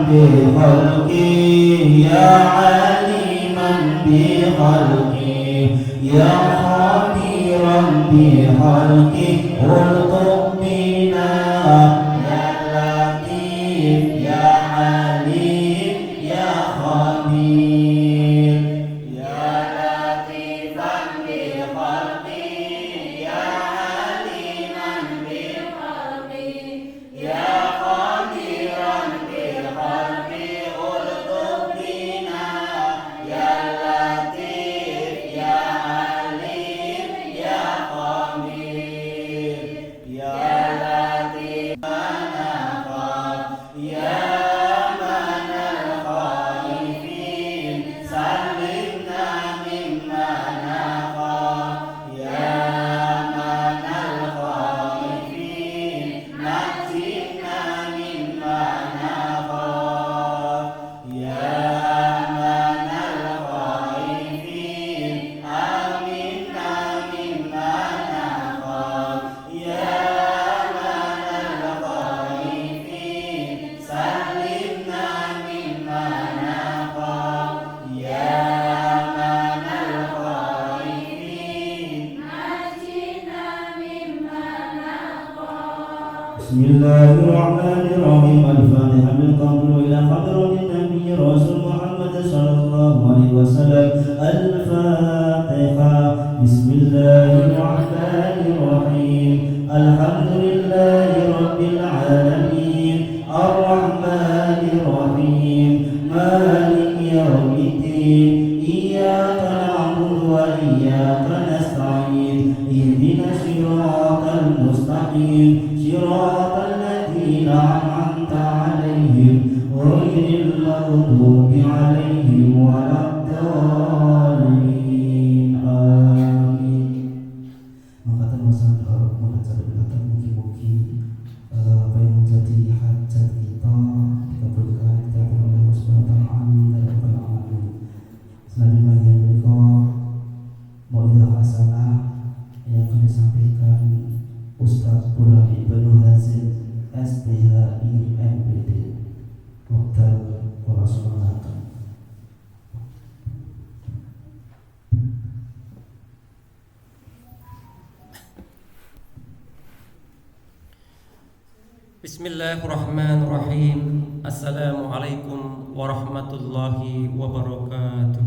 بخلقي يا عليما بخلقي يا خبيرا بخلقي ارزق بنا يا لطيف يا عليم يا خبير يا لطيفا بخلقي يا عليما بخلقي يا خبيرا بخلقي ارزق بنا يا لطيف يا عليم يا خبير يا لطيف من خاف يا من الخائفين سلمنا مما نخاف يا من الخائفين نجنا مما نخاف يا من الخائفين آمنا مما نخاف يا من الخائفين سلمنا مما نخاف يا من الخائفين نجنا مما نخاف. بسم الله الرحمن الرحيم. الفاتحة بالقول إلى حضرة النبي رسول محمد صلى الله عليه وسلم. الفاتحة. بسم الله الرحمن الرحيم. الحمد لله رب العالمين الرحمن الرحيم مالك يوم الدين إياك نعبد وإياك نستعين اهدنا الصراط المستقيم صراط الذين أنعمت عليهم غير المغضوب عليهم ولا الضالين آمين. Mengatakan masalah harap mengajar belakang mugi-mugi apa yang menjadi hajat kita dikabulkan oleh Allah Subhanahu wa taala. Amin ya rabbal alamin. Selanjutnya yang menika mauidhah hasanah yang akan disampaikan Ustaz Burhan Ibnu Hazim SPHI MPD. Waktu para sahabat. Bismillahirrahmanirrahim. Assalamualaikum warahmatullahi wabarakatuh.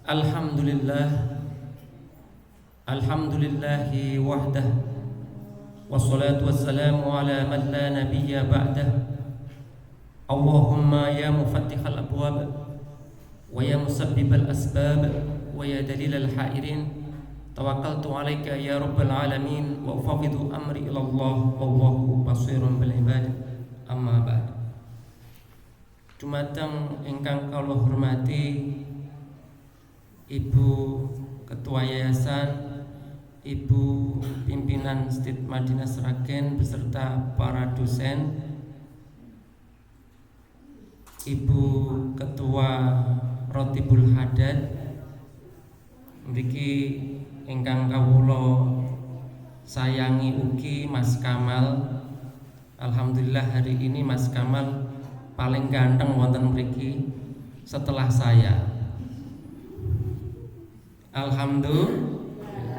Alhamdulillah. Alhamdulillahi wahdah. Wassalatu wassalamu ala man la nabiyya ba'dah. Allahumma ya mufattihal abwab wa ya musabbibal asbab wa ya dalilal hairin. Tawakkaltu alaika ya rabbal alamin wa ufawidu amri ilallah wallahu basirun bil ibad. Amma ba'd. Dumateng ingkang kula hormati Ibu Ketua Yayasan, Ibu Pimpinan Masjid Madinah Sragen beserta para dosen, Ibu Ketua Rotibul Hadad, mriki ingkang kawula sayangi ugi Mas Kamal. Alhamdulillah hari ini Mas Kamal paling ganteng wonten mriki setelah saya. Alhamdulillah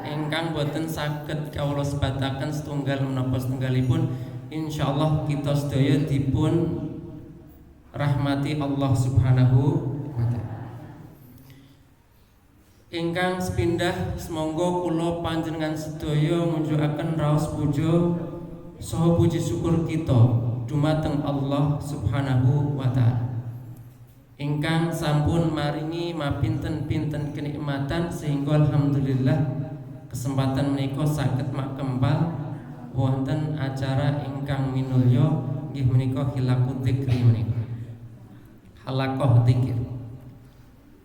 ingkang boten saged kawula sebataken setunggal menapa setunggalipun, insyaallah kita sedaya dipun rahmati Allah Subhanahu wa taala. Ingkang sepindah semonggo kula panjenengan sedaya munjukaken raos puja saha puji syukur kita dumateng Allah Subhanahu wa taala. Ingkang sampun maringi mapinten-pinten kenikmatan sehingga alhamdulillah kesempatan menika saged makempal wonten acara ingkang minulya nggih menika hilakut dzikri menika. Halaqah dzikir.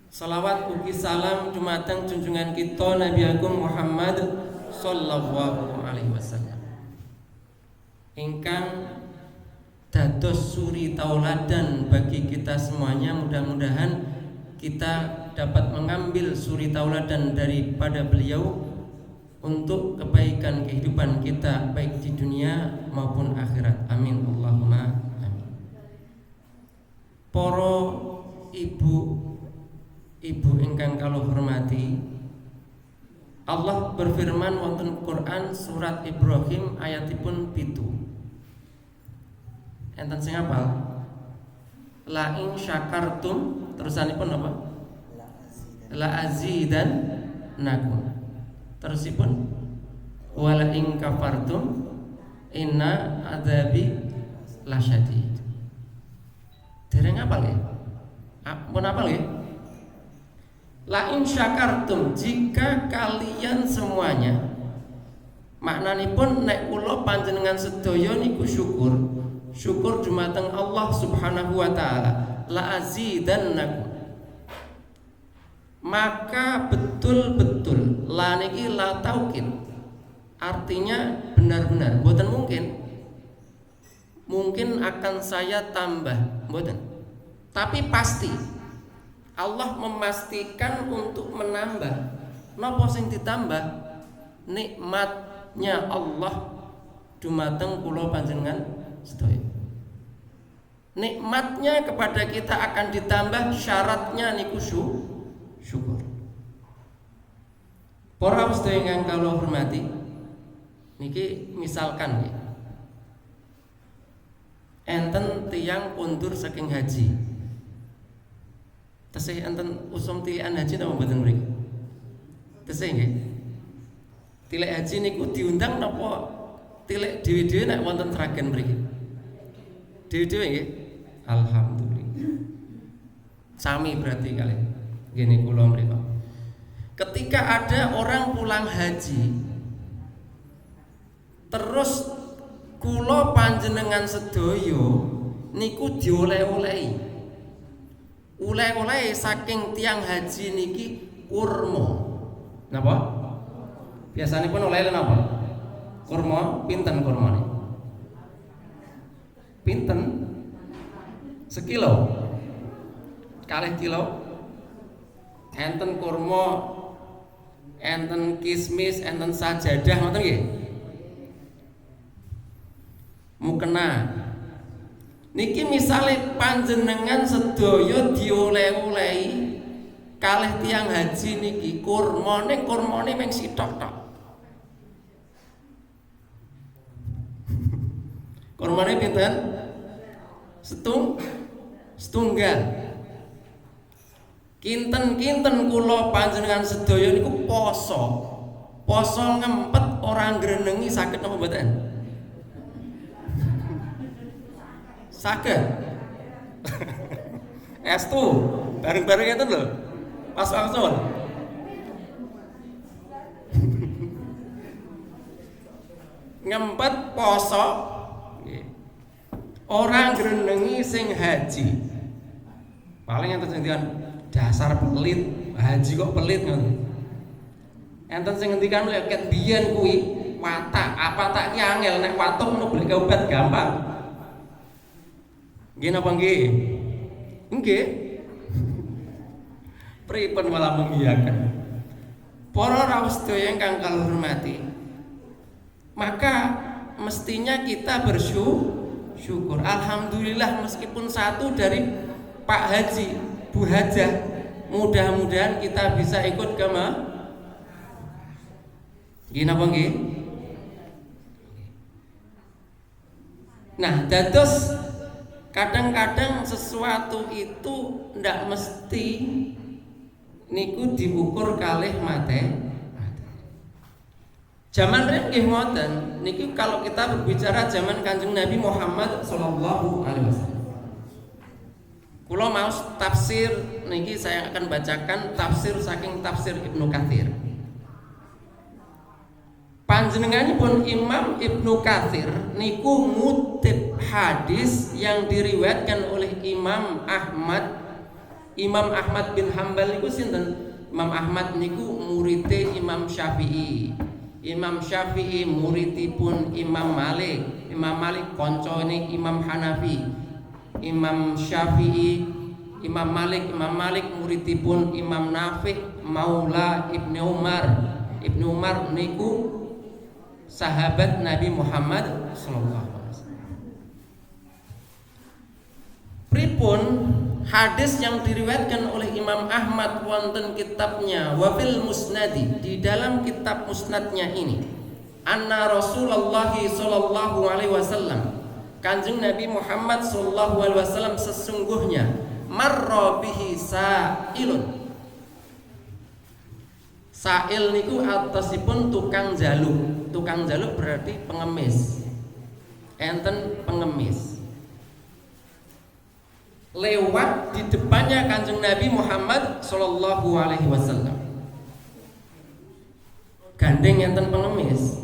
Salawat ugi salam dumateng junjungan kita Nabi Agung Muhammad sallallahu alaihi wasallam. Ingkang dados suri tauladan bagi kita semuanya. Mudah-mudahan kita dapat mengambil suri tauladan daripada beliau untuk kebaikan kehidupan kita baik di dunia maupun akhirat. Amin Allahumma amin. Para ibu ingkang kula hormati, Allah berfirman wonten Quran surat Ibrahim ayatipun 7. Enten sing hafal? La in syakartum, terusanipun apa? La azidannakum. Terusipun wala in kafartum inna adzabi lasyadid. Dereng hafal ya? Pun hafal ya? La in syakartum, jika kalian semuanya, maknanipun nek kula panjenengan sedaya niku syukur dumateng Allah Subhanahu wa taala, la azidannakum. Maka betul-betul la niki la taukid, artinya benar-benar, mboten mungkin akan saya tambah, mboten, tapi pasti Allah memastikan untuk menambah. Napa sing ditambah? Nikmatnya Allah dumateng kula panjenengan sedaya. Nikmatnya kepada kita akan ditambah, syaratnya niku syukur. Para sedaya ingkang kula hormati, niki misalkan nggih, enten tiyang kundur saking haji. Tesih enten usum tilikan haji napa mboten mriki? Tesih nggih. Tilik haji niku diundang napa tilik dhewe-dhewe nek wonten Sragen mriki? Dhewe-dhewe nggih. Alhamdulillah. Sami berarti kalian. Gini kula mriki. Ketika ada orang pulang haji, terus kula panjenengan sedaya niku dioleh-olehi. Oleh-oleh saking tiang haji niki kurma. Napa? Biasanipun oleh napa? Kurma, pinten kurmane? Pinten? Sekilo? Kalih kilo? Enten kurma, enten kismis, enten sajadah, ngoten nggih? Mukena. Niki misale panjenengan sedaya dioleh-olehi kalih tiang haji niki kurmane mung sitok tok. Kurmane pinten? Setunggal. Kinten-kinten kula panjenengan sedaya niku poso. Poso ngempet ora ngrenengi saged napa mboten? Saged. Estu bareng-bareng ngeten lho. Pas wangsul. Ngempet poso nggih. Ora ngrenengi sing haji. Paling enten sing ngendikan dasar pelit, haji kok pelit ngoten. Enten sing ngendikan lho ket biyen kuwi watak apa tak ki angel nek watuk ngono golek obat gampang. Nggih napa nggih? Nggih. Pripun malah mengiyakan. Para rawuh sedaya ingkang kula hormati, maka mestinya kita bersyukur. Alhamdulillah meskipun satu dari Pak Haji, Bu Hajah, mudah-mudahan kita bisa ikut ke nggih napa nggih? Nah, dados kadang-kadang sesuatu itu ndak mesti niku diukur kalih mate. Zaman nggih ngoten, niki kalau kita berbicara zaman Kanjeng Nabi Muhammad sallallahu alaihi wasallam. Kula mau tafsir niki saya akan bacakan tafsir saking tafsir Ibnu Katsir. Panjenenganipun Imam Ibnu Katsir niku ngutip hadis yang diriwayatkan oleh Imam Ahmad. Imam Ahmad bin Hambal niku sinten? Imam Ahmad niku murite Imam Syafi'i. Imam Syafi'i muridipun Imam Malik. Imam Malik koncone Imam Hanafi. Imam Syafi'i, Imam Malik muridipun Imam Nafi' Maula Ibnu Umar. Ibnu Umar niku sahabat Nabi Muhammad sallallahu alaihi wasallam. Pripun hadis yang diriwayatkan oleh Imam Ahmad wonten kitabnya Wafil Musnadi, di dalam kitab musnadnya ini, anna Rasulullah sallallahu alaihi wasallam, Kanjeng Nabi Muhammad sallallahu alaihi wasallam sesungguhnya marra bihi sa'ilun. Sa'il niku atasipun tukang jaluk. Tukang jaluk berarti pengemis. Enten pengemis. Lewat di depannya Kanjeng Nabi Muhammad sallallahu alaihi wasallam. Gandeng enten pengemis.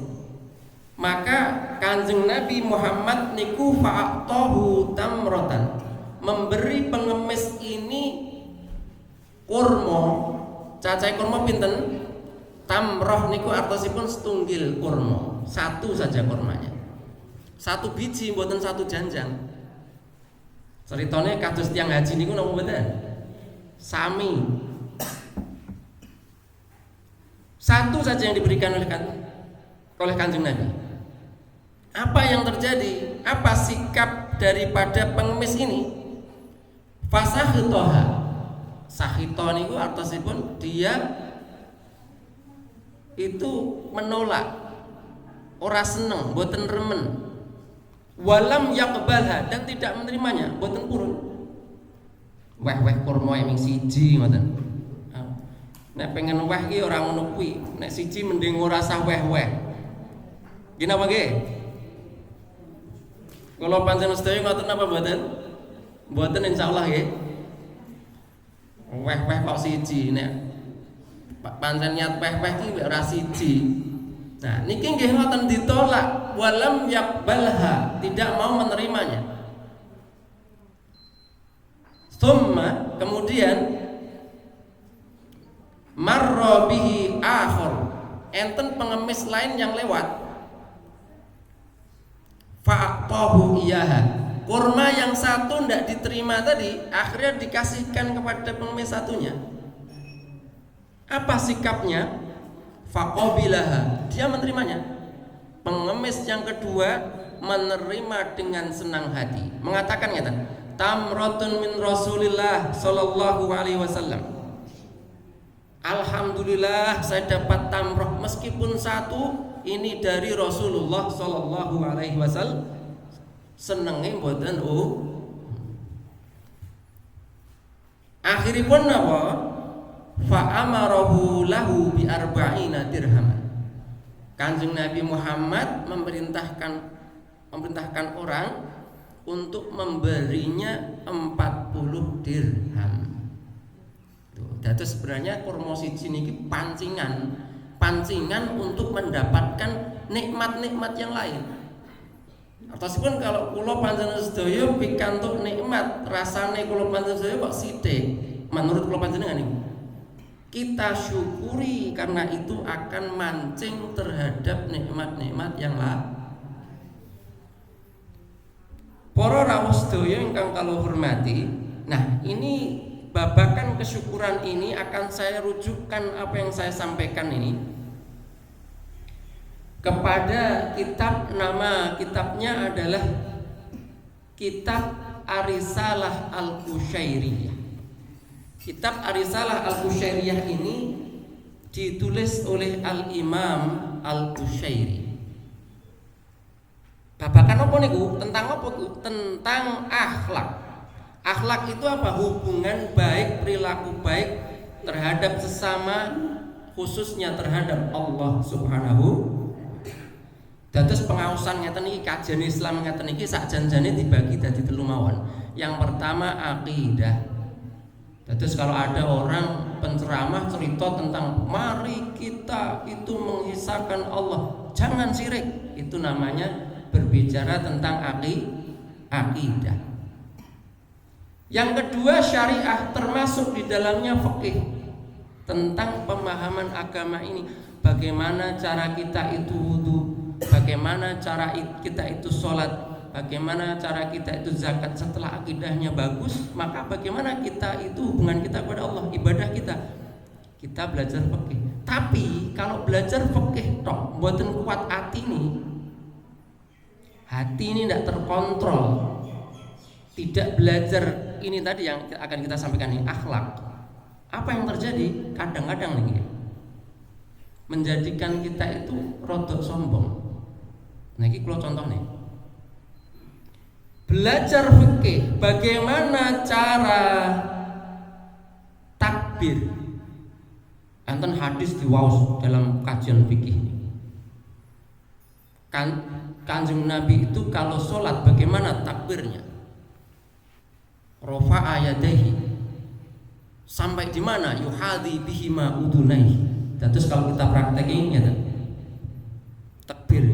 Maka Kanjeng Nabi Muhammad niku fa'atahu tamrotan, memberi pengemis ini kurma. Cacai kurma pinten? Tamroh niku artosipun setunggil kurma. Satu saja kurmanya. Satu biji mboten satu janjang. Ceritanya kados tiang haji niku napa mboten? Sami. Satu saja yang diberikan oleh Kanjeng Nabi. Apa yang terjadi? Apa sikap daripada pengemis ini? Fasahitoha. Sahito niku artosipun dia itu menolak, ora seneng, mboten remen. Walam yaqbalha, dan tidak menerimanya, mboten purun. Weh kurma eming siji ngoten. Nek pengen weh ki ora ngono kuwi, nek siji mending ora sah weh-weh. Nggih napa nggih? Kula panjenengan sedaya ngoten napa mboten? Mboten insyaallah nggih. Weh-weh kok siji, nek pancen niat weh-weh ki ora siji. Nah, niki nggih ngoten ditolak, walam yaqbalha, tidak mau menerimanya. Tsumma, kemudian marra bihi akhar, enten pengemis lain yang lewat. Fa'atahu iyaha, kurma yang satu ndak diterima tadi akhirnya dikasihkan kepada pengemis satunya. Apa sikapnya? Faqabilaha, dia menerimanya. Pengemis yang kedua menerima dengan senang hati, mengatakan ngeten, tamratun min Rasulillah sallallahu alaihi wasallam. Alhamdulillah saya dapat tamroh meskipun satu, ini dari Rasulullah sallallahu alaihi wasallam. Senenge mboten akhiripun napa? Fa'amarahu lahu bi arba'ina dirhaman. Kanjeng Nabi Muhammad memerintahkan orang untuk memberinya 40 dirham. Dados sebenarnya kurma siji niki pancingan untuk mendapatkan nikmat-nikmat yang lain. Ataupun kalau kula panjenengan sedaya pikantuk nikmat, rasane kula panjenengan sedaya kok sithik. Menurut kula panjenengan niku kita syukuri, karena itu akan mancing terhadap nikmat-nikmat yang lain. Para rawuh sedaya ingkang kula hormati, nah ini babakan kesyukuran ini akan saya rujukkan apa yang saya sampaikan ini kepada kitab, nama kitabnya adalah Kitab Arisalah Al-Qushairiyah. Kitab Arisalah Al-Qushairiyah ini ditulis oleh Al-Imam Al-Qushairi. Babakan apa niku? Tentang apa niku? Tentang akhlak. Akhlak itu apa? Hubungan baik, perilaku baik terhadap sesama, khususnya terhadap Allah Subhanahu. Dados pengaosan ngeten iki, kajian Islam ngeten iki sakjanjane dibagi dadi 3 mawon. Yang pertama akidah. Terus kalau ada orang penceramah cerita tentang mari kita itu menghisapkan Allah, jangan syirik. Itu namanya berbicara tentang akidah. Yang kedua syariah, termasuk di dalamnya fikih, tentang pemahaman agama ini. Bagaimana cara kita itu wudu, bagaimana cara kita itu sholat, bagaimana cara kita itu zakat. Setelah akidahnya bagus, maka bagaimana kita itu hubungan kita kepada Allah, ibadah kita belajar fikih. Tapi kalau belajar fikih tok mboten kuat hati ini tidak terkontrol, tidak belajar ini tadi yang akan kita sampaikan ini, akhlak. Apa yang terjadi? Kadang-kadang nih menjadikan kita itu rodok sombong. Nah ini kalau contoh nih, belajar fikih, bagaimana cara takbir. Anten hadis diwaos dalam kajian fikih. Kanjeng Nabi itu kalau sholat bagaimana takbirnya? Rafa'a yadayhi. Sampai di mana? Yuhadhi bihima udunaihi. Terus kalau kita praktekin ya takbir.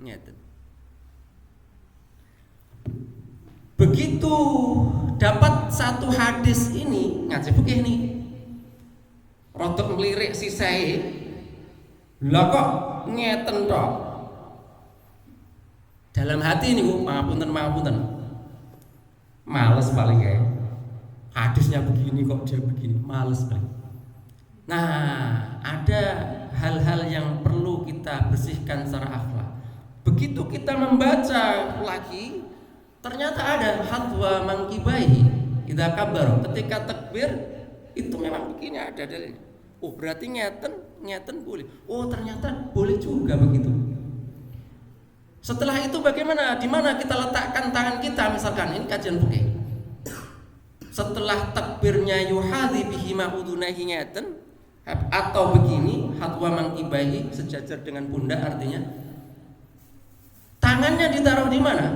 Nyata. Begitu dapat satu hadis ini ngaji fikih nih, rodok melirik sisai, lah kok ngeten tok. Dalam hati ini pangapunten, males paling kayak hadisnya begini kok dia begini, males paling. Nah, ada hal-hal yang perlu kita bersihkan secara akhlak. Begitu kita membaca lagi, ternyata ada hadwa mangkibaihi idza kabar. Ketika takbir itu memang begini ada dalilnya. Oh, berarti ngeten boleh. Oh, ternyata boleh juga begitu. Setelah itu bagaimana? Di mana kita letakkan tangan kita, misalkan ini kajian fikih. Setelah takbirnya yuhadhi bihima udunaihi ngeten atau begini hadwa mangkibaihi sejajar dengan pundak, artinya tangannya ditaruh di mana?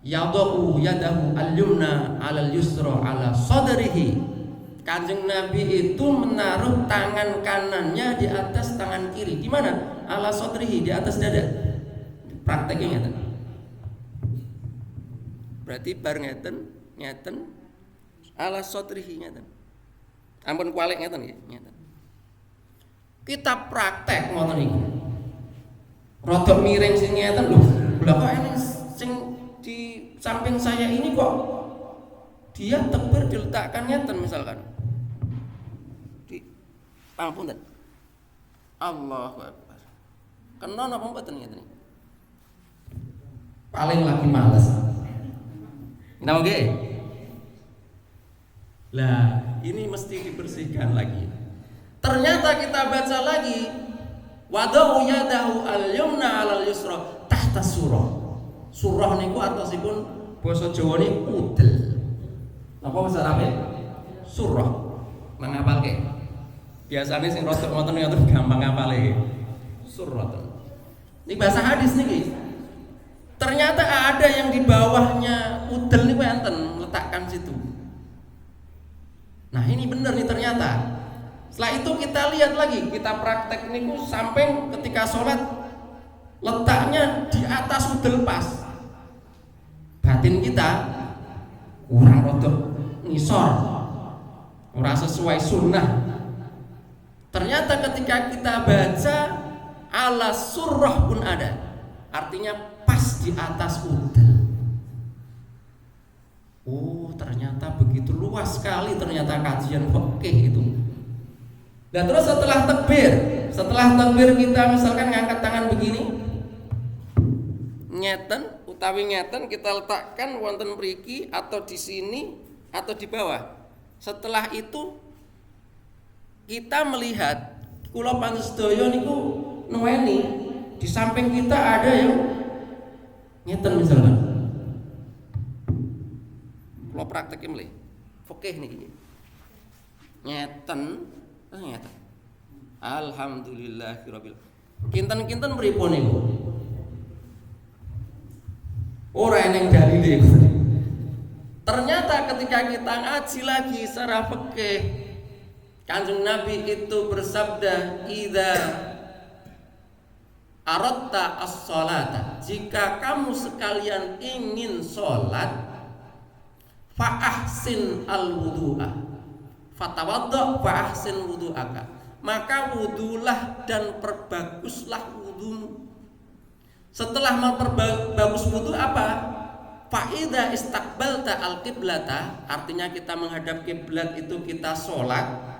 Yadahu yadahu al-yumna 'alal yusra 'ala sadrihi. Kanjeng Nabi itu menaruh tangan kanannya di atas tangan kiri. Di mana? 'Ala sadrihi, di atas dada. Prakteknya ngeten. Berarti bar ngeten 'ala sadrihi ngeten. Ampun kualik ngeten nggih, ngeten. Kita praktek ngoten niku. Rodok miring sing ngeten lho. Lha kok enek sing di samping saya ini kok dia takbir diletakkan ngeten misalkan. Di pangapunten. Allahu Akbar. Kena napa mboten ngeten. Paling lagi males. Napa nggih? Lah, ini mesti dibersihkan lagi. Ternyata kita baca lagi wada'u yadahu al-yumna 'alal yusra tahta surah. Surah niku atosipun basa Jawa niku udel. Napa bahasa Arab? Surah. Mangapalke. Biasane sing rodok ngoten gampang ngapale. Surah. Ini bahasa hadis niki. Ternyata ada yang di bawahnya udel niku enten letakkan situ. Nah, ini benar nih ternyata. Setelah itu kita lihat lagi, kita praktek niku sampai ketika sholat letaknya di atas udel pas. Batin kita kurang rodok ngisor, ora sesuai sunnah. Ternyata ketika kita baca ala surah pun ada, artinya pas di atas udel. Oh, ternyata begitu luas sekali ternyata kajian fikih itu. Dan terus setelah takbir kita misalkan ngangkat tangan begini, ngeten utawi ngeten kita letakkan wonten mriki atau di sini atau di bawah. Setelah itu kita melihat kula panjenengan niku nuweni di samping kita ada yang ngeten misalkan. Kula praktekke mlih. Fikih niki. Ngeten, ngeten. Alhamdulillahirabbil. Kinten-kinten pripun niku? Ora eneng dalile. Ternyata ketika kita ngaji lagi secara fikih, Kanjeng Nabi itu bersabda, "Idza aratta as-salata." Jika kamu sekalian ingin sholat, fa ahsin al-wudu'a. Fatawadda fa ahsin wudu'aka. Maka wudulah dan perbaguslah wudumu. Setelah memperbagus wudu apa? Fa'idha istaqbalta al-qiblata, artinya kita menghadap kiblat itu kita sholat.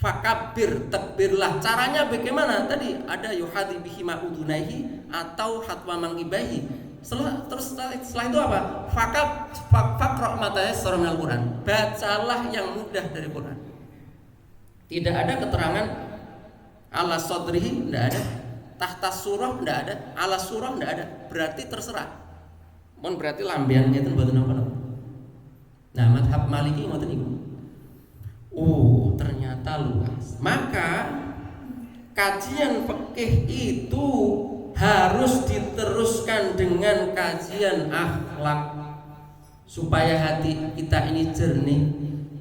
fakabir, takbirlah. Caranya bagaimana? Tadi ada yuhadi bihi ma'udunaihi atau hatwa mangibahi. Setelah itu apa? Fakra matanya surah Al-Quran. Bacalah yang mudah dari Quran. Tidak ada keterangan ala sodrihi, tidak ada. Tahta surah, tidak ada. Ala surah, tidak ada. Berarti terserah. Mohon berarti lambian itu mboten apa-apa. Nah, madhab Maliki ngoten niku. Oh, ternyata luas. Maka kajian fikih itu harus diteruskan dengan kajian akhlak supaya hati kita ini jernih.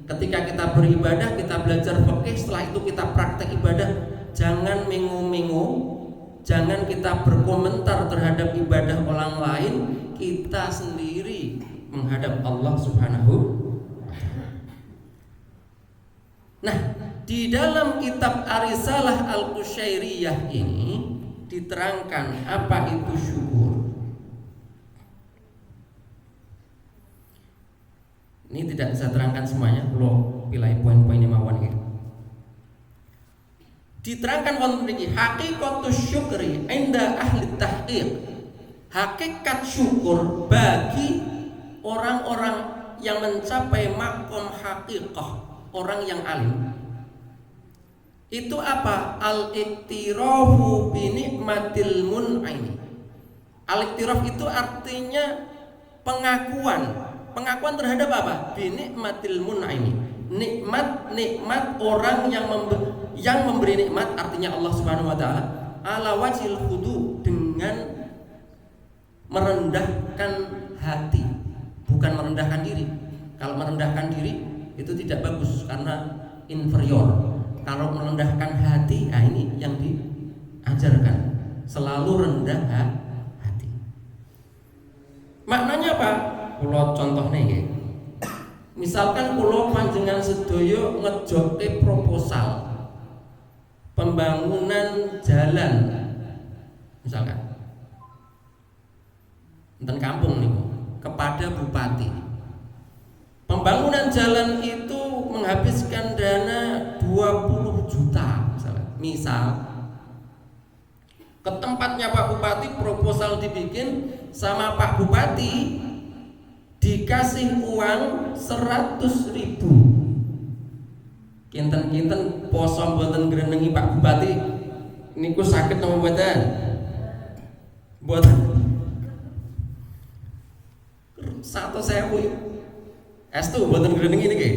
Ketika kita beribadah, kita belajar fikih, setelah itu kita praktek ibadah, jangan mengu-mengu, jangan kita berkomentar terhadap ibadah orang lain, kita sendiri menghadap Allah Subhanahu. Nah, di dalam kitab Arisalah Al-Qusyairiyah ini diterangkan apa itu syukur. Ini tidak saya terangkan semuanya, kalau pilih poin-poinnya mawon gitu. Diterangkan wonten mriki hakikatus syukri inda ahli tahqiq. Hakikat syukur bagi orang-orang yang mencapai makom haqiqah, orang yang alim, itu apa? Al-iktirafu bi nikmatil mun'imi. Al-iktiraf itu artinya pengakuan terhadap apa? Bi nikmatil mun'imi. Nikmat orang yang memberi nikmat, artinya Allah Subhanahu wa taala, ala wajhil khudu, dengan merendahkan hati, bukan merendahkan diri. Kalau merendahkan diri itu tidak bagus karena inferior. Kalau merendahkan hati, nah ini yang diajarkan, selalu rendah hati. Maknanya apa? Kulo contohnya ya. Misalkan kulo panjenengan sedaya ngejoke proposal pembangunan jalan, misalkan enten kampung nih kepada bupati. Pembangunan jalan itu menghabiskan dana 20 juta misalnya. Misal ke tempatnya Pak Bupati, proposal dibikin sama Pak Bupati, dikasih uang 100.000. Kinten-kinten poso mboten ngrenengi Pak Bupati niku sakit napa mboten? Mboten. 100.000 estu mboten ngrenengi niki.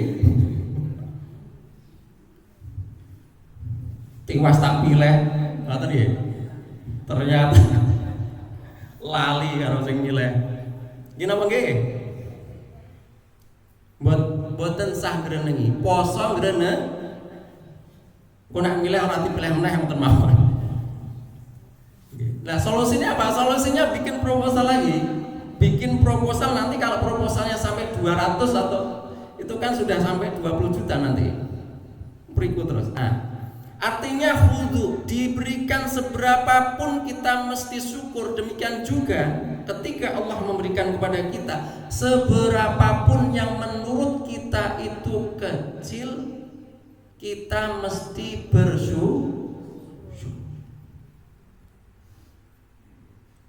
Tiwas tak pilih ngoten nggih. Ternyata lali karo sing nyileh. Nggih napa nggih? Mboten sah ngrenengi. Poso ngreneng. Kok nak milih ora dipilih meneh mboten mawon. Nah, solusinya apa? Solusinya bikin proposal lagi. Bikin proposal, nanti kalau proposalnya sampai 200 atau itu kan sudah sampai 20 juta nanti. Berikut terus. Artinya khudu, diberikan seberapapun kita mesti syukur. Demikian juga ketika Allah memberikan kepada kita, seberapapun yang menurut kita itu kecil, kita mesti bersyukur.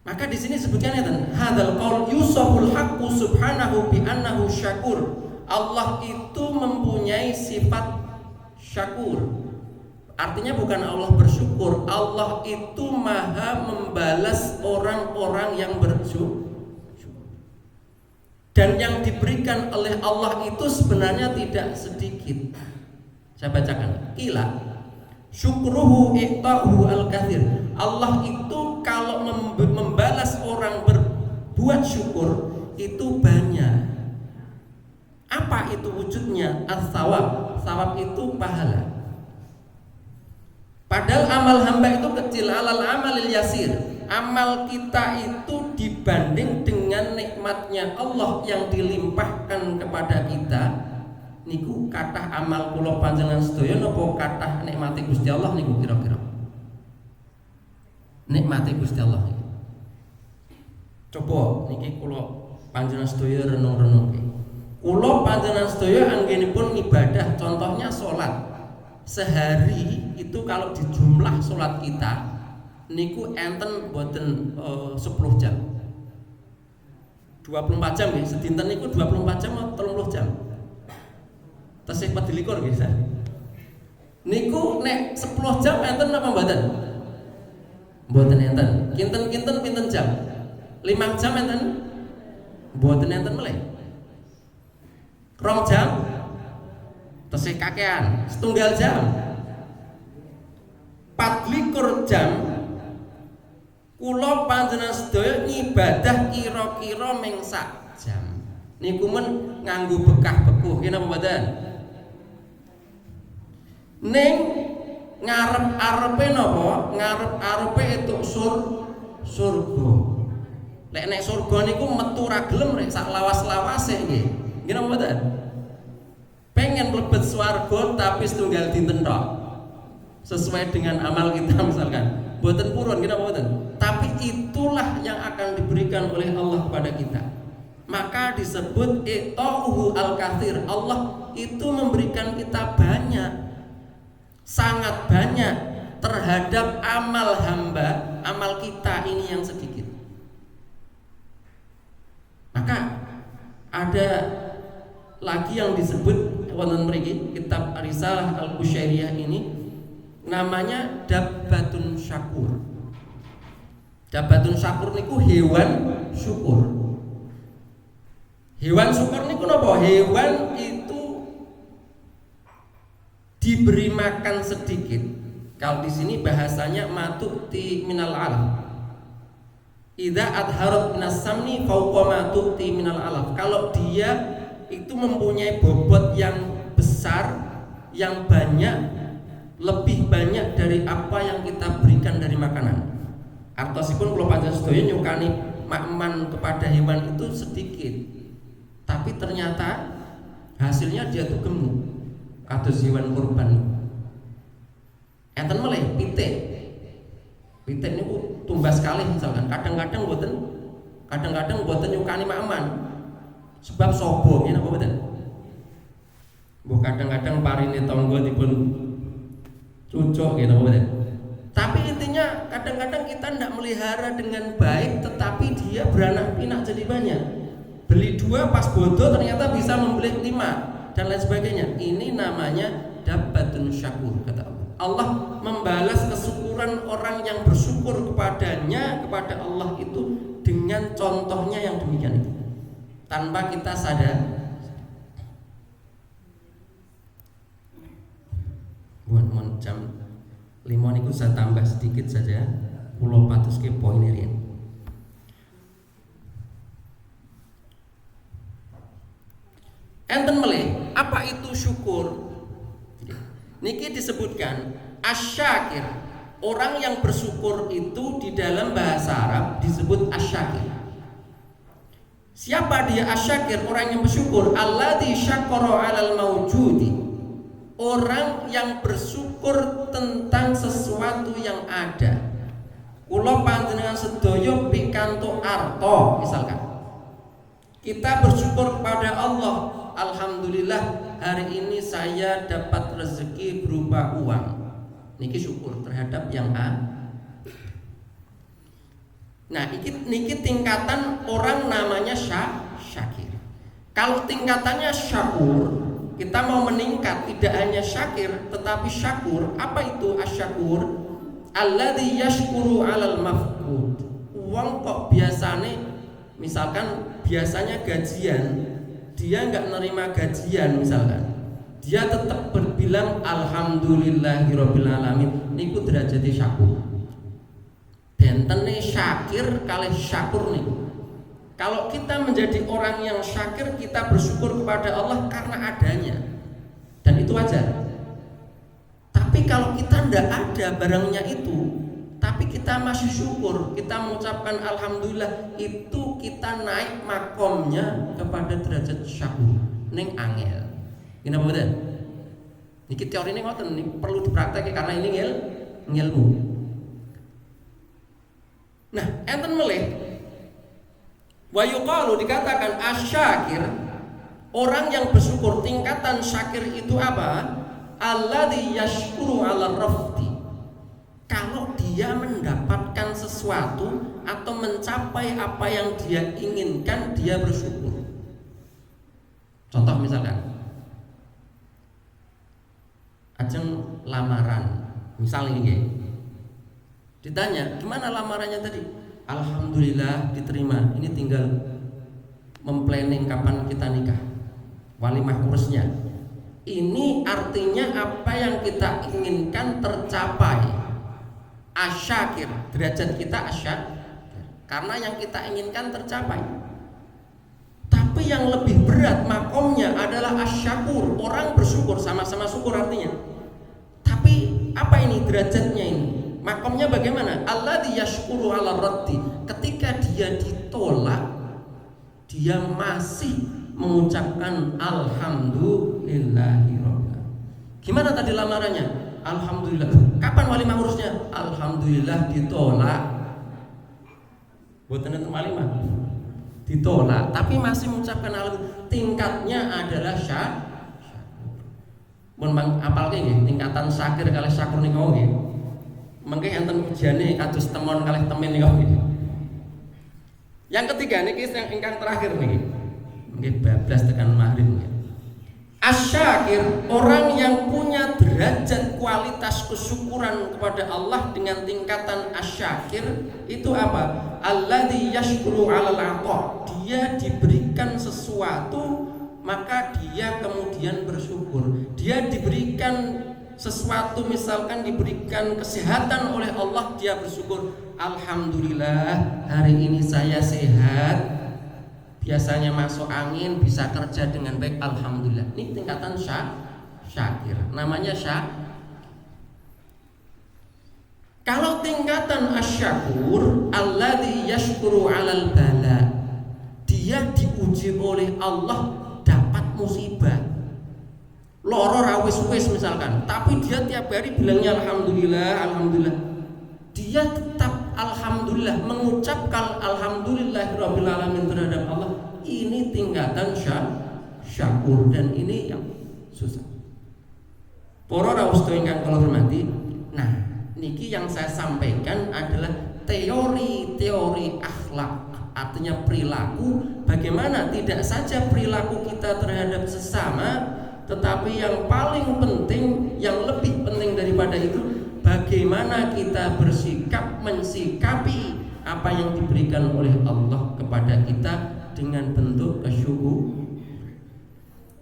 Maka di sini sebutkan ya, hadzal qaul yusaful haqqu subhanahu bi annahu syakur. Allah itu mempunyai sifat syakur. Artinya bukan Allah bersyukur, Allah itu maha membalas orang-orang yang bersyukur. Dan yang diberikan oleh Allah itu sebenarnya tidak sedikit. Saya bacakan. Qila syukruhu iqtahu al-kathir. Allah itu kalau membalas orang berbuat syukur itu banyak. Apa itu wujudnya? As-sawab. Sawab itu pahala. Padahal amal hamba itu kecil, alal amalil yasir. Amal kita itu dibanding dengan nikmatnya Allah yang dilimpahkan kepada kita, niku kathah amal kula panjenengan sedaya napa kathah nikmati Gusti Allah niku kira-kira. Nikmati Gusti Allah. Coba niki kula panjenengan sedaya renung-renung. Kula panjenengan sedaya anggenipun ibadah, contohnya salat. sehari itu kalau dijumlah sholat kita niku enten boten 10 jam 24 jam ya, sedinten niku 24 jam atau 30 jam tesih 24 nggih niku nek 10 jam enten apa mboten? Mboten enten. Kinten-kinten pinten jam? 5 jam enten? Mboten enten meleh. 2 jam? Tesih kakean, 1 jam. 24 jam kula panjenengan sedaya ngibadah kira-kira ming sak jam. Niku men nganggo bekah bekuh kene apa mboten? Ning ngarep-arepe napa? Ngarep-arepe entuk surga. Lek nek surga niku metu ra gelem rek sak lawas-lawase nggih. Nggih napa mboten? Pengen mlebet swarga tapi setunggal dinten tok. Sesuai dengan amal kita misalkan. Mboten purun nggih napa mboten? Tapi itulah yang akan diberikan oleh Allah kepada kita. Maka disebut itauhu al-katsir. Allah itu memberikan kita banyak, sangat banyak terhadap amal hamba, amal kita ini yang sedikit. Maka ada lagi yang disebut wonten mriki kitab Risalah Al-Qusyairiyah ini namanya Dabbatun Syakur. Dabbatun Syakur niku hewan syukur. Hewan syukur niku napa? Hewan itu diberi makan sedikit. Kalau di sini bahasanya matu'ti minal alaf. Idza adharat minas samni fauqa matu'ti minal alaf. Kalau dia itu mempunyai bobot yang besar, yang banyak, lebih banyak dari apa yang kita berikan dari makanan. Artosipun kula panjenengan sedaya nyukani makman kepada hewan itu sedikit. Tapi ternyata hasilnya dia tuh gemuk. Kados hewan kurban. Enten meleh pitik. Pitik niku tumbas kalih misalkan. Kadang-kadang mboten nyukani makman. Sebab sobo ngene apa mboten? Mbok kadang-kadang parine tangga dipun cucuk ngene apa mboten? Tapi intinya kadang-kadang kita tidak melihara dengan baik, tetapi dia beranak pinak jadi banyak. Beli 2 pas bodoh ternyata bisa membeli 5 dan lain sebagainya. Ini namanya Dabbatun Syakur kata Allah. Allah membalas kesyukuran orang yang bersyukur kepadanya, kepada Allah itu dengan contohnya yang demikian itu. Tanpa kita sadar. Mohon jam 5 niku saya tambah sedikit saja. Kula patuske poin riyen. Enten melih, apa itu syukur? Niki disebutkan asyakir. Orang yang bersyukur itu di dalam bahasa Arab disebut asyakir. Siapa dia asyakir? Orang yang bersyukur. Alladzi syakara 'alal mawjudi. Orang yang bersyukur tentang sesuatu yang ada. Kula panjenengan sedaya pikantuk arta misalkan. Kita bersyukur kepada Allah. Alhamdulillah hari ini saya dapat rezeki berupa uang. Niki syukur terhadap yang A. Nah, niki tingkatan orang namanya syakir. Kalau tingkatannya syakur, kita mau meningkat tidak hanya syakir tetapi syakur. Apa itu asyakur? Alladzi yashkuru 'alal mafqud. Uang kok biasanya gajian, dia nggak nerima gajian misalkan, dia tetap berbilang alhamdulillahirabbil alamin. Niku derajate syakur. Bentene syakir kalih syakur nih. Kalau kita menjadi orang yang syakir, kita bersyukur kepada Allah karena adanya, dan itu wajar. Tapi kalau kita tidak ada barangnya itu, tapi kita masih syukur, kita mengucapkan alhamdulillah, itu kita naik makomnya kepada derajat syakur. Ning angel. Ini apa betul? Niki teori ini ngoten, ini perlu dipraktekkan karena ini ngilmu. Nah, enten melih wa yuqalu dikatakan asyakir, orang yang bersyukur. Tingkatan syakir itu apa? alladzi yashkuru 'ala rafdi. Kalau dia mendapatkan sesuatu atau mencapai apa yang dia inginkan, dia bersyukur. Contoh misalkan ajeng lamaran, misal ini ditanya gimana lamarannya tadi, alhamdulillah diterima, ini tinggal memplanning kapan kita nikah, walimah urusnya. Ini artinya apa yang kita inginkan tercapai. Asyakir, derajat kita asyakir karena yang kita inginkan tercapai. Tapi yang lebih berat makomnya adalah asyakur, orang bersyukur, sama-sama syukur artinya. Tapi apa ini derajatnya ini? Makomnya bagaimana? Alladzi yashkuru 'ala raddi. Ketika dia ditolak, dia masih mengucapkan alhamdulillahirabbil. Gimana tadi lamarannya? Alhamdulillah. Kapan walimah urusnya? Alhamdulillah ditolak. Buatan walimah ditolak, tapi masih mengucapkan alhamdulillah. Tingkatnya adalah syakur. Mun apal nggih tingkatan syakir kalih syakur niku nggih. Mengke enten ujiane kados temon kalih temen niku nggih. Yang ketiga niki yang ingkang terakhir niki. Nggih bablas tekan maghrib nggih. Asyakir, orang yang punya derajat kualitas kesyukuran kepada Allah dengan tingkatan asyakir itu apa? Alladzi yashkuru 'alal 'ata. Dia diberikan sesuatu maka dia kemudian bersyukur. Dia diberikan sesuatu, misalkan diberikan kesehatan oleh Allah, dia bersyukur. Alhamdulillah hari ini saya sehat. Biasanya masuk angin, bisa kerja dengan baik, alhamdulillah. Ini tingkatan syakir, namanya Kalau tingkatan asyakur, alladzi yashkuru 'alal bala, dia diuji oleh Allah dapat musibah, loro ra wis misalkan, tapi dia tiap hari bilangnya alhamdulillah, alhamdulillah. Dia tetap alhamdulillah, mengucapkan alhamdulillahirabbil alamin terhadap Allah. Ini tingkatan syakur, dan ini yang susah. Para rawuh ingkang kula hormati, nah niki yang saya sampaikan adalah teori-teori akhlak, artinya perilaku. Bagaimana tidak saja perilaku kita terhadap sesama, tetapi yang paling penting, yang lebih penting daripada itu, bagaimana kita bersikap mensikapi apa yang diberikan oleh Allah kepada kita dengan bentuk kesyukur.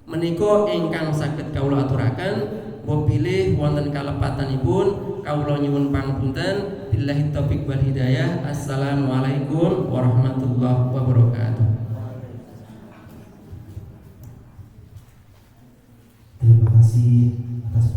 Menika ingkang saged kawula aturaken, bilih wonten kalepatanipun kawula nyuwun pangapunten. Billahi taufik wal hidayah. Assalamualaikum warahmatullahi wabarakatuh. Terima kasih atas